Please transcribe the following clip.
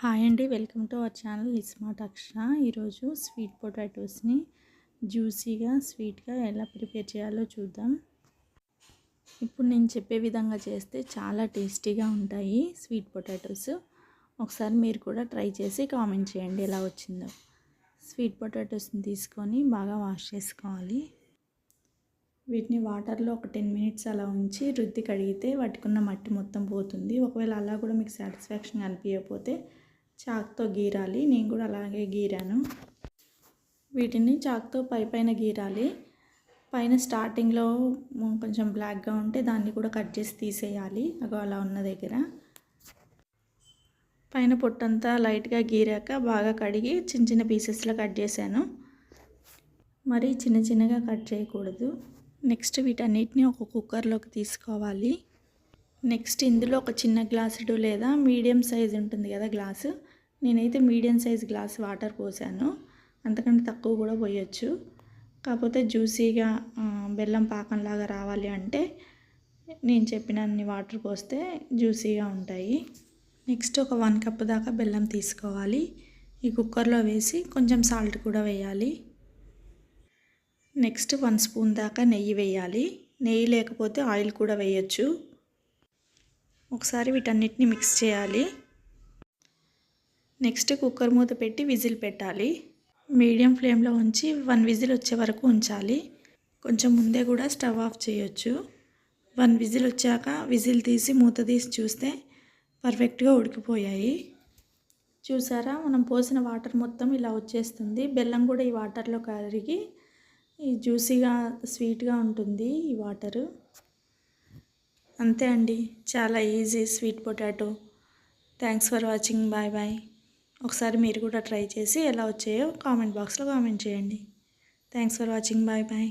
Hi అండి, welcome to our channel smart Akshara. ఈరోజు sweet పొటాటోస్ని జ్యూసీగా స్వీట్గా ఎలా ప్రిపేర్ చేయాలో చూద్దాం. ఇప్పుడు నేను చెప్పే విధంగా చేస్తే చాలా టేస్టీగా ఉంటాయి స్వీట్ పొటాటోస్. ఒకసారి మీరు కూడా ట్రై చేసి కామెంట్ చేయండి ఎలా వచ్చిందో. స్వీట్ పొటాటోస్ని తీసుకొని బాగా వాష్ చేసుకోవాలి. వీటిని వాటర్లో ఒక 10 మినిట్స్ అలా ఉంచి రుద్ది కడిగితే వాటికున్న మట్టి మొత్తం పోతుంది. ఒకవేళ అలా కూడా మీకు సాటిస్ఫాక్షన్ అనిపించకపోతే చాక్తో గీరాలి. నేను కూడా అలాగే గీరాను. వీటిని చాక్తో పైన గీరాలి. పైన స్టార్టింగ్లో కొంచెం బ్లాక్గా ఉంటే దాన్ని కూడా కట్ చేసి తీసేయాలి. అలా ఉన్న దగ్గర పైన పొట్టంతా లైట్గా గీరాక బాగా కడిగి చిన్న చిన్న పీసెస్లో కట్ చేశాను. మరి చిన్నగా కట్ చేయకూడదు. నెక్స్ట్ వీటన్నిటిని ఒక కుక్కర్లోకి తీసుకోవాలి. నెక్స్ట్ ఇందులో ఒక చిన్న గ్లాసుడు లేదా మీడియం సైజ్ ఉంటుంది కదా గ్లాసు, నేనైతే మీడియం సైజ్ గ్లాస్ వాటర్ పోసాను. అంతకంటే తక్కువ కూడా పోయొచ్చు. కాకపోతే జ్యూసీగా బెల్లం పాకంలాగా రావాలి అంటే నేను చెప్పినన్ని వాటర్ పోస్తే జ్యూసీగా ఉంటాయి. నెక్స్ట్ ఒక 1 కప్ దాకా బెల్లం తీసుకోవాలి. ఈ కుక్కర్లో వేసి కొంచెం సాల్ట్ కూడా వేయాలి. నెక్స్ట్ 1 స్పూన్ దాకా నెయ్యి వేయాలి. నెయ్యి లేకపోతే ఆయిల్ కూడా వేయచ్చు. ఒకసారి వీటన్నిటిని మిక్స్ చేయాలి. నెక్స్ట్ కుక్కర్ మూత పెట్టి విజిల్ పెట్టాలి. మీడియం ఫ్లేమ్లో ఉంచి 1 విజిల్ వచ్చే వరకు ఉంచాలి. కొంచెం ముందే కూడా స్టవ్ ఆఫ్ చేయొచ్చు. 1 విజిల్ వచ్చాక విజిల్ తీసి మూత తీసి చూస్తే పర్ఫెక్ట్గా ఉడికిపోయాయి. చూసారా, మనం పోసిన వాటర్ మొత్తం ఇలా వచ్చేస్తుంది. బెల్లం కూడా ఈ వాటర్లో కరిగి ఈ జ్యూసీగా స్వీట్గా ఉంటుంది ఈ వాటరు. అంతే అండి, చాలా easy sweet potato. Thanks for watching. Bye bye. ఒకసారి మీరు కూడా ట్రై చేసి ఎలా వచ్చాయో కామెంట్ బాక్స్లో కామెంట్ చేయండి. Thanks for watching. Bye bye.